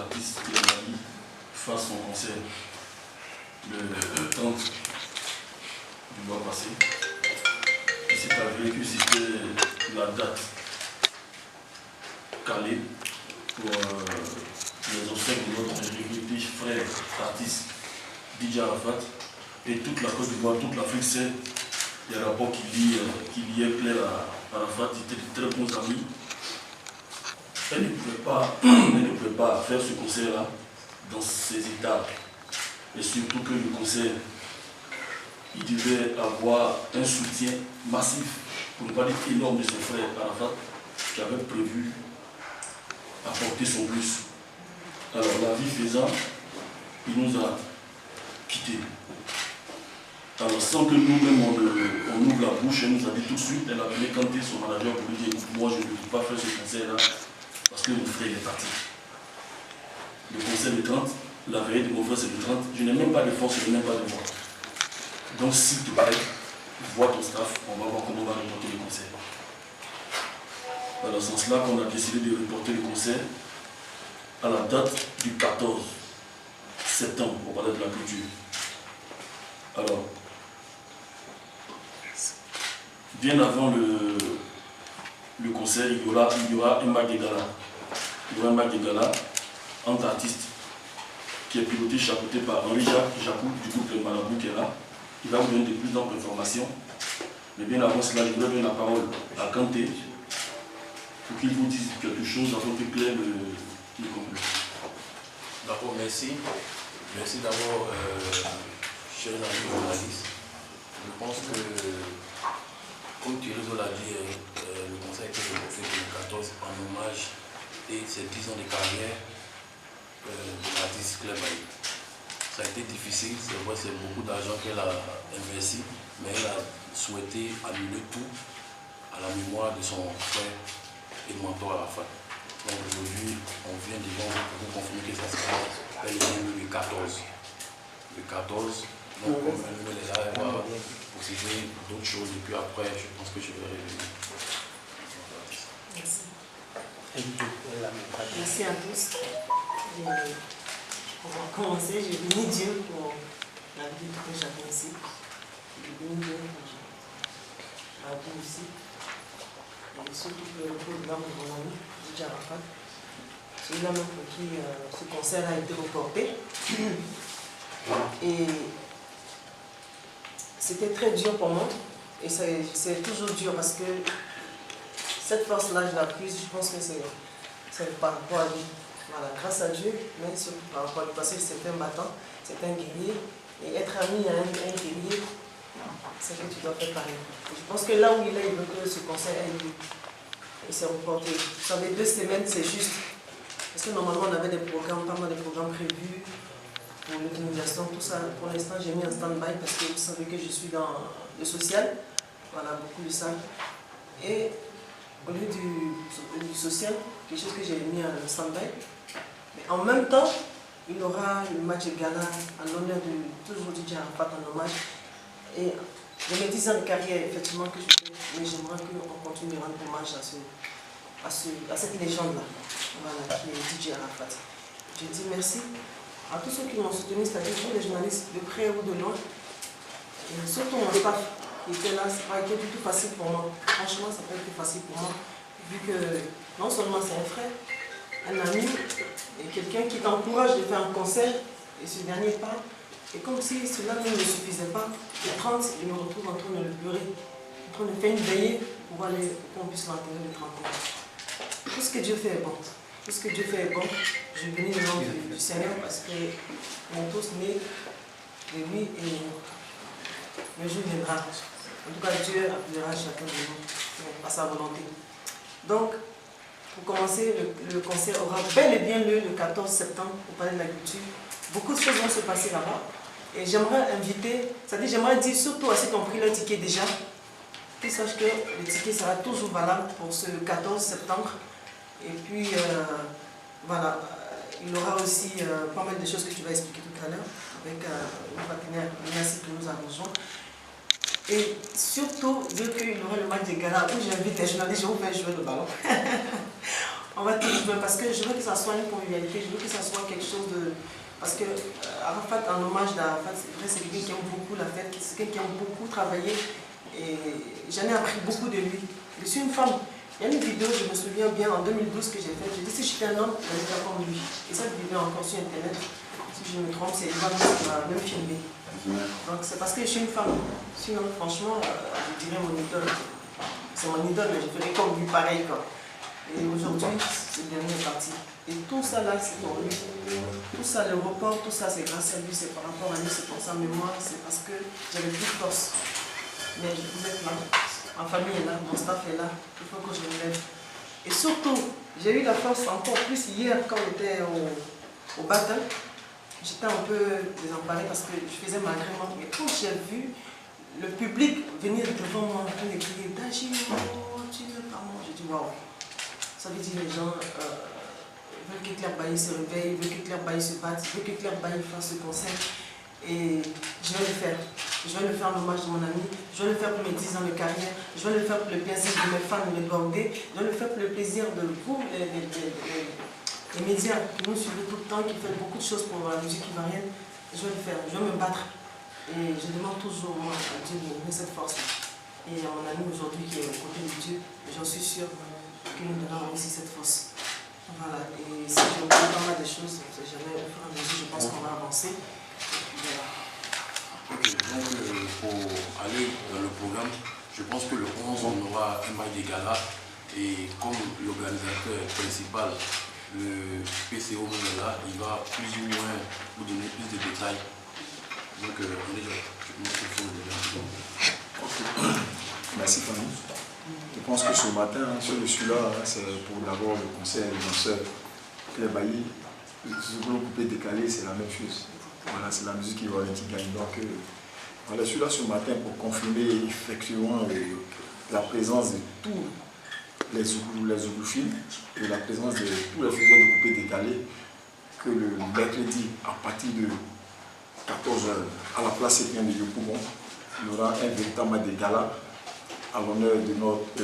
artistes de Mali fasse son concert le 30 du mois passé. Il s'est avéré que c'était la date calée pour les obsèques de notre regretté frère artiste Didier Arafat. Et toute la Côte d'Ivoire, toute l'Afrique sait les rapports qui liaient Claire à Arafat. Ils étaient de très bons amis. Elle ne pouvait pas faire ce concert-là dans ces états. Et surtout que le concert, il devait avoir un soutien massif, pour ne pas dire énorme, de ses frères Arafat, qui avait prévu apporter son plus. Alors la vie faisant, il nous a quittés. Alors sans que nous-mêmes on ouvre la bouche, elle nous a dit tout de suite, elle a appelé Kanté, son manager, pour lui dire moi je ne peux pas faire ce concert-là parce que mon frère est parti. Le concert est 30, la veille de mon frère c'est le 30, je n'ai même pas de force, je n'ai même pas de voix. Donc s'il te plaît, vois ton staff, on va voir comment on va reporter le concert. C'est dans ce sens-là qu'on a décidé de reporter le concert à la date du 14 septembre au Palais de la Culture. Alors, bien avant le concert, il y aura un match de gala. Il y aura un match de gala entre artistes qui est piloté, chapeauté par Henri Jacou du groupe Le Marabout qui est là. Il va vous donner de plus d'amples informations. Mais bien avant cela, je voudrais donner la parole à Kanté pour qu'il vous dise quelque chose afin que Claire le conclue. D'accord, merci. Merci d'abord, chers amis journalistes. Je pense que, comme Thierry l'a dit, le conseil a été reporté pour le 14 en hommage et ses 10 ans de carrière de l'artiste Claire Bailly. Ça a été difficile, c'est vrai, c'est beaucoup d'argent qu'elle a investi, mais elle a souhaité annuler tout à la mémoire de son frère et mentor Arafat. Donc aujourd'hui, on vient devant vous pour vous confirmer que ça sera le 14. Le 14, donc comme elle est là, elle va posséder d'autres choses et puis après, je pense que je vais revenir. Merci. Merci à tous. On va commencer. Je bénis Dieu pour la vie de tout chacun ici. Je bénis Dieu pour la vie ici. Et surtout pour le repos de l'âme de mon ami, Didier Arafat. Celui-là même pour qui ce concert a été reporté. Et c'était très dur pour moi. Et c'est toujours dur parce que cette force-là, je la prise, je pense que c'est par rapport à lui. Voilà, grâce à Dieu, mais surtout par rapport à lui. Parce que c'est un battant, c'est un guerrier. Et être ami à un guerrier, c'est que tu dois faire pareil. Et je pense que là où il est, il veut que ce concert ait lieu. Et c'est reporté. Vous savez, 2 semaines, c'est juste. Parce que normalement, on avait des programmes, pas mal de programmes prévus pour l'autonomisation, tout ça. Pour l'instant, j'ai mis en stand-by parce que vous savez que je suis dans le social. Voilà, beaucoup de ça. Et au lieu du social, quelque chose que j'ai mis en stand-by. Mais en même temps, il y aura le match de gala en l'honneur de toujours Didier Arafat en hommage. Et de mes 10 ans de carrière, effectivement, que je fais, mais j'aimerais qu'on continue de rendre hommage à cette légende-là, voilà, qui est Didier Arafat. Je dis merci à tous ceux qui m'ont soutenu, c'est-à-dire tous les journalistes, de près ou de loin, et surtout mon staff qui était là. Ça n'a pas été du tout facile pour moi. Franchement, ça n'a pas été facile pour moi, vu que non seulement c'est un frère, un ami, et quelqu'un qui t'encourage de faire un concert, et ce dernier part. Et comme si cela ne me suffisait pas, le 30, je me retrouve en train de le pleurer, en train de faire une veillée pour qu'on puisse l'enterrer le 31. Tout ce que Dieu fait est bon. Tout ce que Dieu fait est bon. Je bénis le nom du Seigneur parce que nous sommes tous nés de lui et le jour viendra. En tout cas, Dieu appellera chacun de nous à sa volonté. Donc, pour commencer, le concert aura bel et bien lieu le 14 septembre au Palais de la Culture. Beaucoup de choses vont se passer là-bas. Et j'aimerais inviter, c'est-à-dire j'aimerais dire surtout à ceux qui ont pris leur ticket déjà, qu'ils sachent que le ticket sera toujours valable pour ce 14 septembre. Et puis, voilà, il y aura aussi pas mal de choses que tu vas expliquer tout à l'heure avec le partenaire Merci qui nous a rejoint. Et surtout, vu qu'il y aura le match de gala où j'invite les journalistes, je vais vous faire jouer le ballon. On va tout jouer parce que je veux que ça soit une convivialité, je veux que ça soit quelque chose de... Parce que Arafat, en hommage d'Arafat, c'est quelqu'un qui aime beaucoup la fête, c'est quelqu'un qui aime beaucoup travailler. Et j'en ai appris beaucoup de lui. Je suis une femme. Il y a une vidéo, je me souviens bien, en 2012 que j'ai faite. J'ai dit si j'étais un homme, j'allais faire comme lui. Et cette vidéo est encore sur Internet. Si je me trompe, c'est Ivan qui m'a même filmé. Donc c'est parce que je suis une femme. Sinon, franchement, je dirais mon idole. C'est mon idole, mais je ferais comme lui pareil, quoi. Et aujourd'hui, c'est le dernier parti. Et tout ça là, c'est pour lui. Tout ça, le report, tout ça, c'est grâce à lui, c'est par rapport à lui, c'est pour ça. Mais moi, c'est parce que j'avais plus de force. Mais vous êtes là, ma famille est là, mon staff est là, il faut que je me lève. Et surtout, j'ai eu la force encore plus hier quand on était au battle. J'étais un peu désemparée parce que je faisais ma gréement. Mais quand j'ai vu le public venir devant moi en train de crier « Dajiro, tu veux pas moi ?» J'ai dit « Waouh !» Ça veut dire les gens veulent que Claire Bailly se réveille, veulent que Claire Bailly se batte, veulent que Claire Bailly fasse ce concert. Et je vais le faire. Je vais le faire en hommage de mon ami, je vais le faire pour mes 10 ans de carrière, je vais le faire pour le plaisir de mes fans de Gaudé, je vais le faire pour le plaisir de vous, les médias qui nous suivent tout le temps, qui font beaucoup de choses pour la musique ivoirienne. Je vais le faire, je vais me battre. Et je demande toujours moi, à Dieu de me donner cette force-là. Et à mon ami aujourd'hui qui est au côté de Dieu, j'en suis sûre qu'il nous donnera aussi cette force. Voilà, et si je oublie pas mal de choses, jamais au fur et à mesure, je pense qu'on va avancer. Et puis voilà. Ok, donc pour aller dans le programme, je pense que le 11, on aura un match de gala et comme l'organisateur principal, le PCO Monela, il va plus ou moins vous donner plus de détails. Donc on est déjà, je pense qu'il faut déjà. Merci Fanny. Je pense que ce matin, celui-là, c'est pour d'abord le concert des danseurs Claire Bailly. Ce que l'on peut décaler, c'est la même chose. Voilà, c'est la musique ivoirienne qui gagne. Donc, voilà, je suis là ce matin pour confirmer effectivement la présence de tous les zouglouphiles et la présence de tous les faiseurs de coupés décalés que le mercredi, à partir de 14h, à la place Sépien de Yopougon, il y aura un véritable match de gala à l'honneur de notre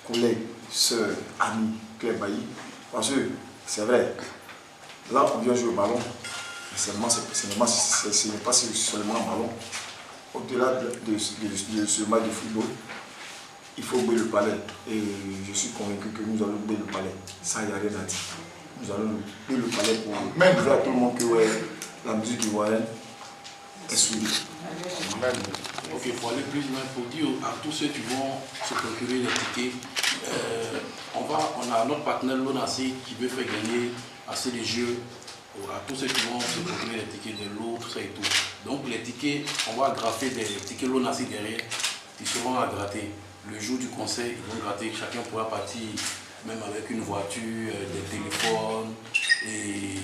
collègue, sœur, amie Claire Bailly. Parce que c'est vrai, là on vient jouer au ballon. Ce n'est pas seulement un ballon. Au-delà de ce match de football, il faut oublier le palais. Et je suis convaincu que nous allons oublier le palais. Ça, il n'y a rien à dire. Nous allons oublier le palais pour même dire à tout le monde que ouais, la musique ivoirienne est soudée. Ok, pour aller plus loin, pour dire à tous ceux qui vont se procurer les tickets, on a notre partenaire Lonassi qui veut faire gagner assez de jeux à tous ceux qui vont se procurer les tickets de l'eau, tout ça et tout. Donc les tickets, on va graffer des tickets Lonassi derrière, qui seront à gratter. Le jour du concert, ils vont gratter, chacun pourra partir même avec une voiture, des téléphones et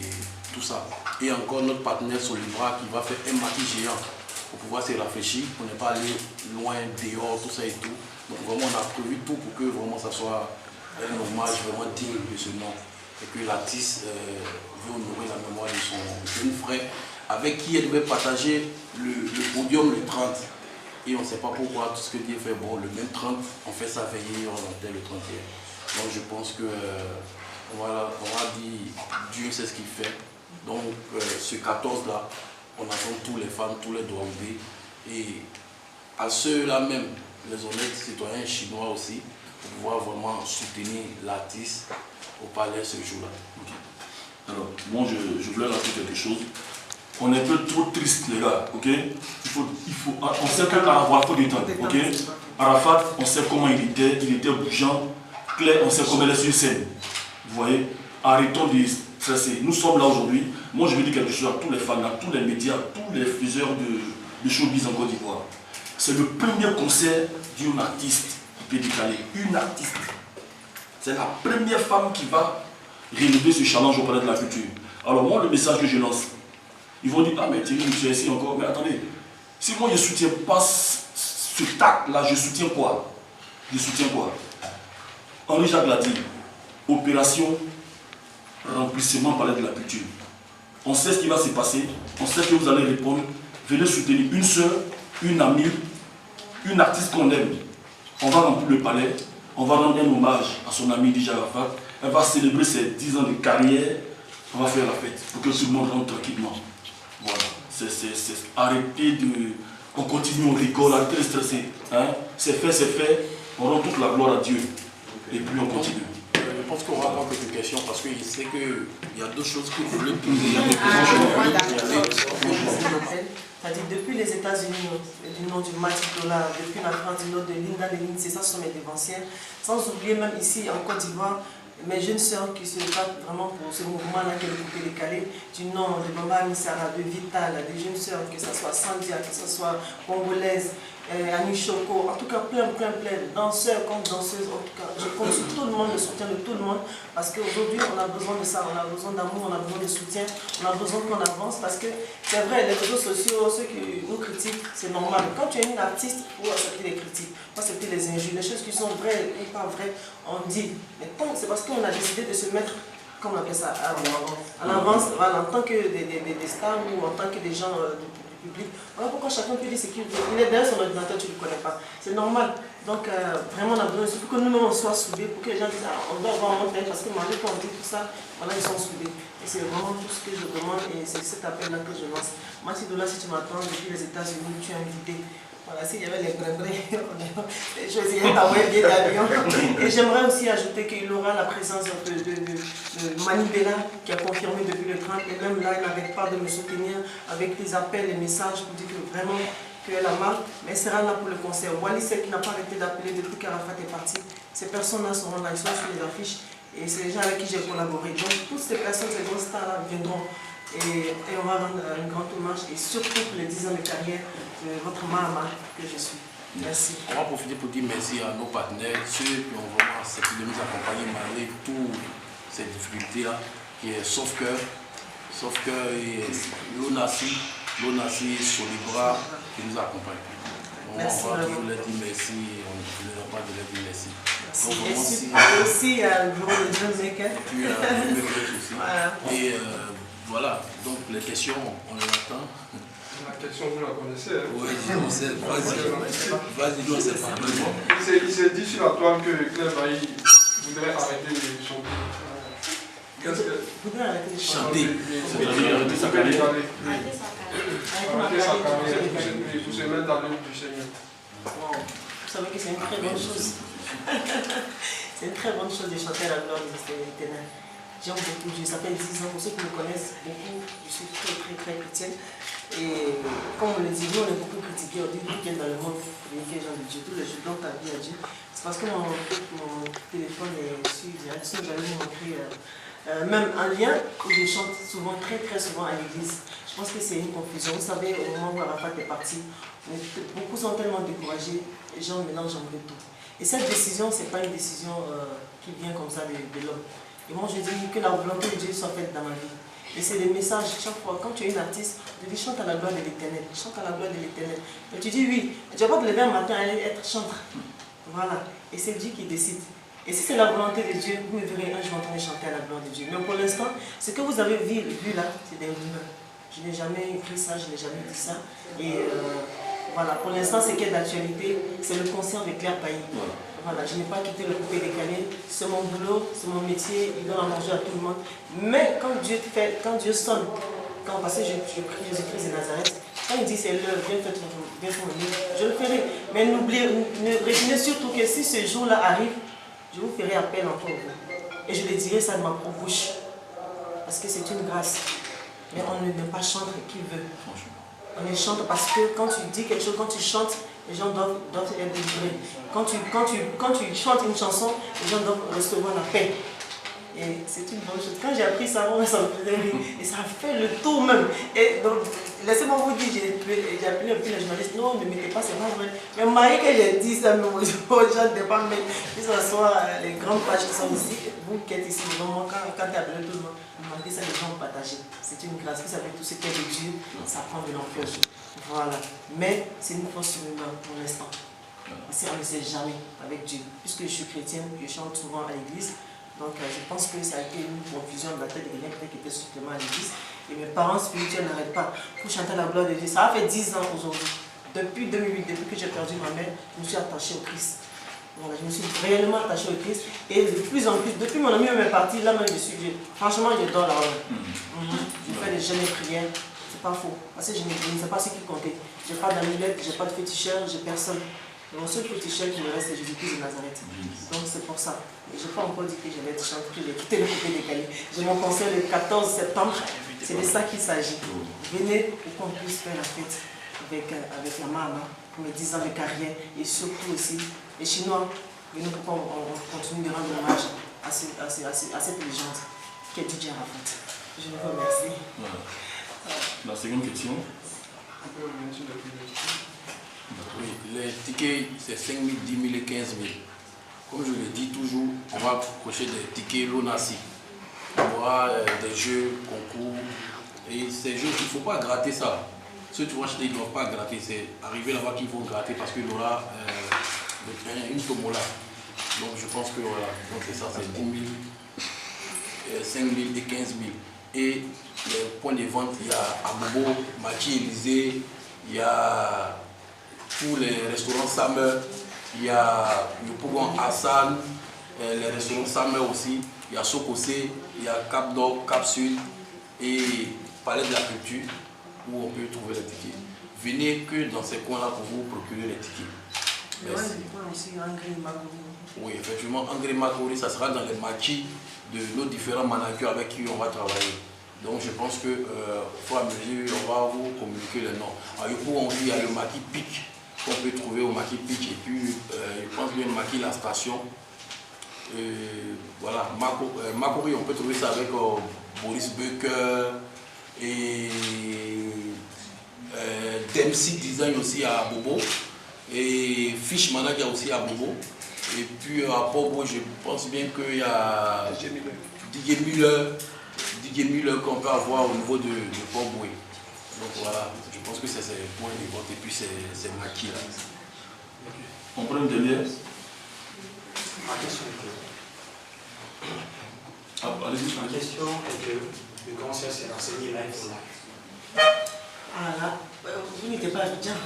tout ça. Et encore notre partenaire Solibra qui va faire un maquis géant pour pouvoir se rafraîchir, pour ne pas aller loin, dehors, tout ça et tout. Donc vraiment on a prévu tout pour que vraiment ça soit un hommage vraiment digne de ce nom. Et que l'artiste veut honorer la mémoire de son jeune frère avec qui elle devait partager le podium le 30. Et on ne sait pas pourquoi tout ce que Dieu fait, bon, le même 30, on fait ça veiller, on entend le 31. Donc je pense que on va dire Dieu sait ce qu'il fait. Donc ce 14 là, on attend tous les fans, tous les Douambé et à ceux-là même, les honnêtes citoyens chinois aussi, pour pouvoir vraiment soutenir l'artiste au palais ce jour-là. Okay. Alors, moi je voulais rajouter quelque chose. On est un peu trop triste les gars, ok? On sait qu'Arafat faut du temps, ok? Arafat, on sait comment il était bougeant. Claire, on sait comment elle est sur scène. Vous voyez? Arrêtons de stresser. Nous sommes là aujourd'hui. Moi je veux dire quelque chose à tous les fans, à tous les médias, tous les faiseurs de showbiz en Côte d'Ivoire. C'est le premier concert d'une artiste qui peut décaler. Une artiste. C'est la première femme qui va relever ce challenge au palais de la culture. Alors moi, le message que je lance, ils vont dire, ah mais Thierry, tu es ici encore. Mais attendez, si moi je ne soutiens pas ce tact-là, je soutiens quoi? Je soutiens quoi? Henri Jacques l'a dit, opération remplissement palais de la culture. On sait ce qui va se passer, on sait que vous allez répondre. Venez soutenir une soeur, une amie, une artiste qu'on aime. On va remplir le palais. on va rendre un hommage à son ami DJ Arafat. Elle va célébrer ses 10 ans de carrière. On va faire la fête pour que tout le monde rentre tranquillement. Voilà. C'est arrêter de... On continue, on rigole, arrêtez de stresser. Hein? C'est fait. On rend toute la gloire à Dieu. Et puis on continue. Je pense qu'on va avoir quelques questions parce qu'il sait qu'il y a deux choses que vous voulez poser. Il y a des C'est-à-dire depuis les États-Unis, du nom du Mathieu Dollar, depuis la France du nom de Linda Lénine, c'est ça, ce sont mes dévancières. Sans oublier même ici en Côte d'Ivoire, mes jeunes sœurs qui se battent vraiment pour ce mouvement-là qui est le coupé décalé, du nom de Bamba Missara, de Vital, des jeunes sœurs, que ce soit Sandia, que ce soit congolaise, Annie Choco, en tout cas plein, danseurs comme danseuses, en tout cas, je compte sur tout le monde, le soutien de tout le monde, parce qu'aujourd'hui on a besoin de ça, on a besoin d'amour, on a besoin de soutien, on a besoin qu'on avance, parce que c'est vrai, les réseaux sociaux, ceux qui nous critiquent, c'est normal. Quand tu es une artiste, il faut accepter les critiques, il faut accepter les injures, les choses qui sont vraies et pas vraies, on dit. Mais c'est parce qu'on a décidé de se mettre, comme on appelle ça, en avance, voilà, en tant que des stars ou en tant que des gens du public. Voilà pourquoi chacun peut dire ce qu'il veut. Il est derrière son ordinateur, tu ne le connais pas. C'est normal. Donc vraiment on a besoin, il faut que nous-mêmes on soit soudés pour que les gens disent on doit avoir un montage parce que Marie quand on dit tout ça, voilà ils sont soudés. Et c'est vraiment tout ce que je demande et c'est cet appel-là que je lance. Merci Dola, si tu m'attends depuis les États-Unis, tu es invité. Voilà, s'il y avait les brinbrins, je choisirais ta web billet d'avion. Et j'aimerais aussi ajouter qu'il aura la présence de Mani Bella qui a confirmé depuis le 30 et même là, il n'arrête pas de me soutenir avec les appels, les messages pour dire que vraiment qu'elle a mal, mais elle sera là pour le concert. Wally, celle qui n'a pas arrêté d'appeler depuis qu'Arafat est parti, ces personnes-là seront là, ils sont sur les affiches et c'est les gens avec qui j'ai collaboré. Donc toutes ces personnes, ces grosses stars-là viendront. Et on va rendre un grand hommage et surtout pour les 10 ans de carrière de votre maman que je suis. Merci. On va profiter pour dire merci à nos partenaires, ceux qui ont vraiment accepté de nous accompagner malgré toutes ces difficultés-là, qui est Sauf-Cœur et Lonassi, Solibra, qui nous accompagnent. On va toujours leur dire merci, on ne va pas de leur dire merci. Donc, et aussi à le bureau de Drummaker. Et puis à Drummaker aussi. Voilà. Et voilà, donc les questions, on les attend. La question, vous la connaissez. Hein? Oui, on sait. Vas-y, nous, on sait pas. Il s'est dit sur la toile que Claire Bailly voudrait arrêter de chanter. Qu'est-ce que... Voudrait arrêter de chanter. Arrêter sa carrière. Arrêter sa carrière pour se mettre dans l'œuvre du Seigneur. Wow. Vous savez que c'est une très bonne chose. C'est une très bonne chose de chanter à la gloire de l'Éternel. J'aime beaucoup Dieu, ça fait 10 ans, pour ceux qui me connaissent beaucoup, je suis très chrétienne. Et comme on le dit, nous on est beaucoup critiqués, on dit que dans le monde, les gens de Dieu, tous les jours, dans ta vie à Dieu. C'est parce que mon téléphone est sur direct, sinon j'allais vous montrer même un lien où je chante souvent, très souvent à l'église. Je pense que c'est une confusion. Vous savez, au moment où Arafat est parti, beaucoup sont tellement découragés, les gens mélangent en tout. Et cette décision, ce n'est pas une décision qui vient comme ça de l'homme. Et moi je dis que la volonté de Dieu soit faite dans ma vie. Et c'est des messages chaque fois. Quand tu es une artiste, tu dis chante à la gloire de l'Éternel. Chante à la gloire de l'Éternel. Et tu dis oui, tu ne vas pas te lever un matin et être chanteur. Voilà. Et c'est Dieu qui décide. Et si c'est la volonté de Dieu, vous me verrez un jour en train de chanter à la gloire de Dieu. Mais pour l'instant, ce que vous avez vu là, c'est des rumeurs. Je n'ai jamais écrit ça, je n'ai jamais dit ça. Et voilà, pour l'instant, ce qui est d'actualité, c'est le concert de Claire Bailly. Voilà, je n'ai pas quitté le coupé décalé, c'est mon boulot, c'est mon métier, il donne à manger à tout le monde. Mais quand Dieu sonne, parce que je prie Jésus-Christ de Nazareth, quand il dit c'est l'heure, viens faire mon livre, je le ferai. Mais retenez surtout que si ce jour-là arrive, je vous ferai appel encore vous. Et je le dirai ça de ma propre bouche. Parce que c'est une grâce. Mais on ne peut pas chanter qui veut. On les chante parce que quand tu dis quelque chose, quand tu chantes, les gens doivent être délivrés. Quand tu chantes une chanson, les gens doivent recevoir la paix. Et c'est une bonne chose. Quand j'ai appris ça, ça me faisait rire. Et ça a fait le tour même. Et donc, laissez-moi vous dire, j'ai appelé un peu les journalistes. Non, ne mettez pas, c'est pas vrai. Mais Marie, que j'ai dit ça, mais aux gens ne pas mettre. Que ce soit les grandes pages qui sont ici, vous qui êtes ici devant moi, quand tu as appelé tout le monde, vous demandez ça, les gens ont partagé. C'est une grâce. Vous savez, tout ce qui est de Dieu, ça prend de l'ampleur. Voilà. Mais c'est une force humaine pour l'instant. Parce qu'on ne sait jamais avec Dieu. Puisque je suis chrétienne, je chante souvent à l'église. Donc je pense que ça a été une confusion de la tête de quelqu'un qui était supplément à l'église. Et mes parents spirituels n'arrêtent pas pour chanter la gloire de Dieu. Ça a fait 10 ans aujourd'hui. Depuis 2008, depuis que j'ai perdu ma mère, je me suis attachée au Christ. Voilà, je me suis réellement attachée au Christ. Et de plus en plus, depuis mon ami est parti, là même franchement je dors là. Je fais des jeûnes et prières. C'est pas faux. Parce que je ne sais pas ce qui comptait. J'ai pas d'amulette, j'ai pas de féticheur, j'ai personne. Mon seul féticheur qui me reste, c'est Jésus-Christ de Nazareth. Donc c'est pour ça. Et je n'ai pas encore dit que j'allais être chanteuse, j'ai quitté le côté décalé. J'ai mon concert le 14 septembre. C'est de ça qu'il s'agit. Venez pour qu'on puisse faire la fête avec la maman, pour mes 10 ans de carrière. Et surtout aussi, les Chinois, venez pour qu'on continue de rendre hommage à cette légende qui est DJ Arafat. Je vous remercie. Voilà. La seconde question. Oui, les tickets, c'est 5 000, 10 000 et 15 000. Comme je le dis toujours, on va approcher des tickets Lonasi. Il y aura des jeux, concours. Et ces jeux, il ne faut pas gratter ça. Ceux qui vont acheter, ils ne doivent pas gratter. C'est arriver là-bas qu'ils vont gratter parce qu'il y aura une tomola. Donc je pense que voilà, donc c'est ça, c'est 10 000, 5 000 et 15 000. Et les points de vente, il y a Abobo, Machi Élysée, il y a tous les restaurants Samer, il y a Yopougon Hassan, les restaurants Samer aussi, il y a Sokosé, il y a Cap Nord, Cap Sud et Palais de la Culture où on peut trouver les tickets. Venez que dans ces coins-là pour vous procurer les tickets. Merci. Oui, effectivement, Angré Makori, ça sera dans les maquis de nos différents managers avec qui on va travailler. Donc je pense que au fur et à mesure, on va vous communiquer les noms. Alors, il y a le maquis Pic qu'on peut trouver au maquis Pic et puis je pense bien le maquis La Station. Voilà, Makori, on peut trouver ça avec Boris Becker et Dempsey Design aussi à Bobo et Fish Manager aussi à Bobo. Et puis à Bobo, je pense bien qu'il y a DJ Müller qu'on peut avoir au niveau de Bobo. Donc voilà, je pense que c'est ces points de vote et puis c'est maquis là. On prend une dernière. Ma question est que le concert s'est enseigné live pour live. Ah là, vous n'étiez pas bien.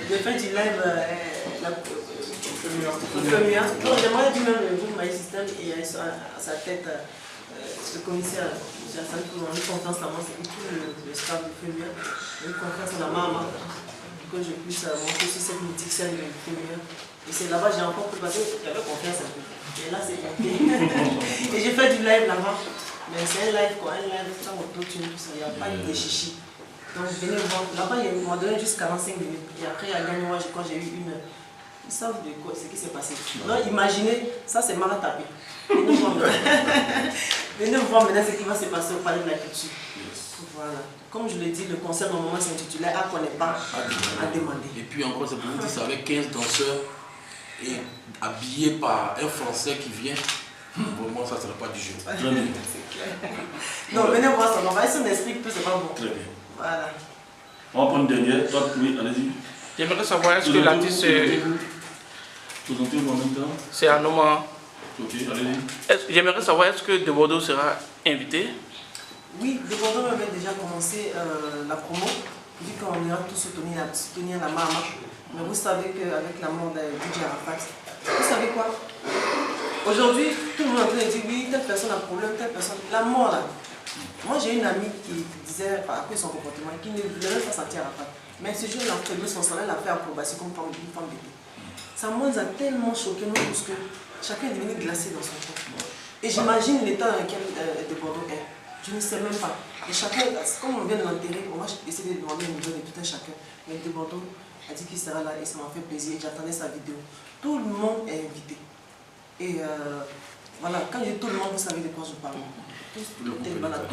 J'ai fait du live au premier. Donc j'aimerais dire même le groupe My System et à sa tête le commissaire M. Hassan pour une confiance à moi, c'est tout le staff du premier, une confiance à la maman pour que je puisse monter sur cette mythique scène du premier. Et c'est là-bas j'ai encore pu passer, j'avais confiance un peu. Et là c'est monté. Et j'ai fait du live là-bas. Mais c'est un live quoi, un live sans autotune, il n'y a pas eu de chichi. Donc venez voir, là-bas il m'a donné juste 45 minutes. Et après à Gagnoua, quand j'ai eu une... Ils savent de quoi, ce qui s'est passé. Donc imaginez, ça c'est mal à taper. Venez voir maintenant ce qui va se passer au Palais de la Culture. Voilà. Comme je l'ai dit, le concert normalement s'intitulait « À qu'on n'est pas à demander ». Et puis encore, c'est pour vous dire, c'est avec 15 danseurs et habillés par un Français qui vient. Vraiment, ça ne sera pas du jeu. Très bien. Non, venez voir ça, on va essayer d'expliquer que c'est pas bon. Très bien. Voilà. On va prendre une dernière. Toi, oui, allez-y. J'aimerais savoir, est-ce que l'artiste Présentez-vous en même temps. c'est un homme. Ok, allez-y. J'aimerais savoir, est-ce que De Bordeaux sera invité? Oui, De Bordeaux avait déjà commencé la promo, vu qu'on ira tous soutenir la maman. Mais vous savez qu'avec la mort de DJ Arafat, vous savez quoi? Aujourd'hui, tout le monde est en train de dire oui, telle personne a un problème, telle personne. La mort là. Moi j'ai une amie qui disait, après son comportement, qui ne voulait même pas sentir Arafat. Mais ce jour, elle a fait son salaire, elle a fait acrobatie comme une femme d'été. Ça nous a tellement choqué, nous, parce que chacun est devenu glacé dans son corps. Et j'imagine l'état dans lequel De Bordeaux est. Je ne sais même pas. Et chacun, comme on vient de l'enterrer, on va essayer de demander une nouvelle de tout un chacun. Mais De Bordeaux a dit qu'il sera là et ça m'a fait plaisir. J'attendais sa vidéo. Tout le monde est invité. Et voilà, quand je dis tout le monde, vous savez de quoi je parle. Tout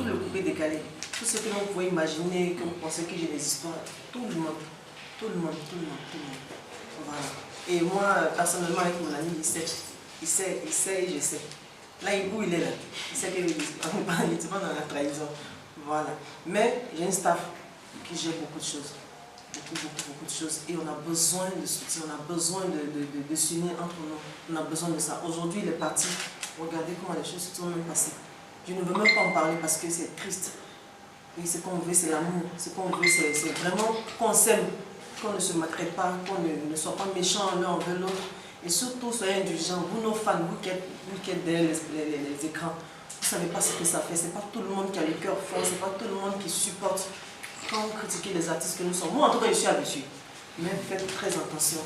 le coupé décalé. Tout ce que vous pouvez imaginer, que vous pensez que j'ai des histoires. Tout le monde. Tout le monde. Voilà. Et moi, personnellement, avec mon ami, il sait et je sais. Là, où il est là, il sait qu'il n'est pas dans la trahison. Voilà. Mais j'ai un staff qui gère beaucoup de choses. Beaucoup de choses. Et on a besoin de soutien, on a besoin de s'unir entre nous. On a besoin de ça. Aujourd'hui, il est parti. Regardez comment les choses se sont même passées. Je ne veux même pas en parler parce que c'est triste. Et ce qu'on veut, c'est l'amour. Ce qu'on veut, c'est vraiment qu'on s'aime. Qu'on ne se maltraite pas, qu'on ne soit pas méchant l'un envers l'autre. Et surtout, soyez indulgents, vous nos fans, vous qui êtes derrière les écrans, vous ne savez pas ce que ça fait. Ce n'est pas tout le monde qui a le cœur fort, ce n'est pas tout le monde qui supporte quand vous critiquez les artistes que nous sommes. Moi, en tout cas, je suis habituée. Mais faites très attention,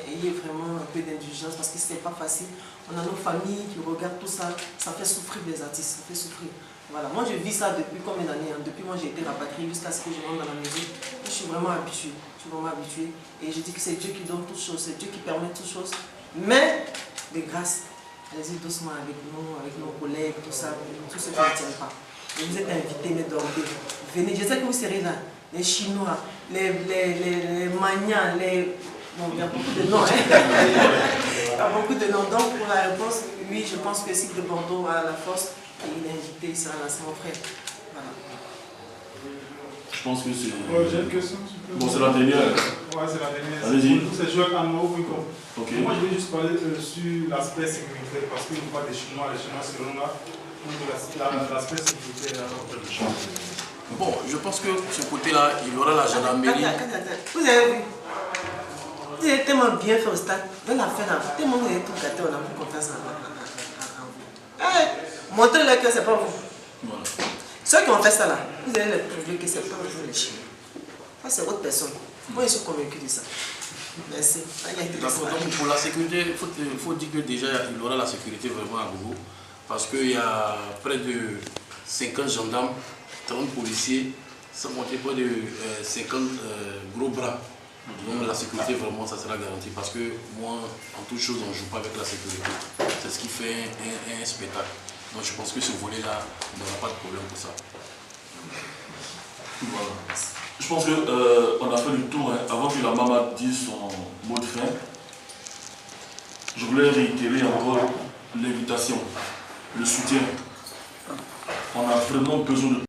ayez vraiment un peu d'indulgence parce que ce n'est pas facile. On a nos familles qui regardent tout ça, ça fait souffrir les artistes, ça fait souffrir. Voilà, moi je vis ça depuis combien d'années, hein? Depuis moi j'ai été rapatriée jusqu'à ce que je rentre dans la musique. Je suis vraiment habituée, et je dis que c'est Dieu qui donne toutes choses, c'est Dieu qui permet toutes choses. Mais, de grâce, allez-y doucement avec nous, avec nos collègues, tout ça, tout ce qui ne tient pas. Et vous êtes invités, mais dormez. Venez, je sais que vous serez là. Les Chinois, les Maniens, Bon, il y a beaucoup de noms. Hein? Il y a beaucoup de noms. Donc, pour la réponse, oui, je pense que Cycle de Bordeaux a la force et il est invité, il sera là, c'est mon frère. Voilà. Je pense que c'est... Ouais, j'ai une question. Bon, c'est la dernière. Ouais, c'est la dernière. Allez-y. Pour tous ces joueurs en haut, Ok. moi, je vais juste parler sur l'aspect sécuritaire parce que nous parlons des Chinois, les Chinois seront là. L'aspect sécuritaire. Bon, je pense que ce côté-là, il y aura la gendarmerie. Vous avez vu? Vous avez tellement bien fait au stade. Dans la fin, tellement vous avez tout gâté, on a plus confiance en vous. Montrez-leur que ce n'est pas vous. Voilà. Ceux qui ont fait ça là, vous allez leur prouver que ce n'est pas vous les Chinois. Ça, c'est votre personne. Moi, je suis convaincu de ça. Merci. D'accord, donc pour la sécurité, il faut dire que déjà, il y aura la sécurité vraiment à Gogo. Parce qu'il y a près de 50 gendarmes, 30 policiers, sans compter près de 50 gros bras. Donc la sécurité, vraiment, ça sera garanti. Parce que moi, en toute chose, on ne joue pas avec la sécurité. C'est ce qui fait un spectacle. Donc je pense que ce volet-là, il n'y aura pas de problème pour ça. Voilà. Je pense qu'on a fait le tour, hein. Avant que la maman dise son mot de fin. Je voulais réitérer encore l'invitation, le soutien. On a vraiment besoin de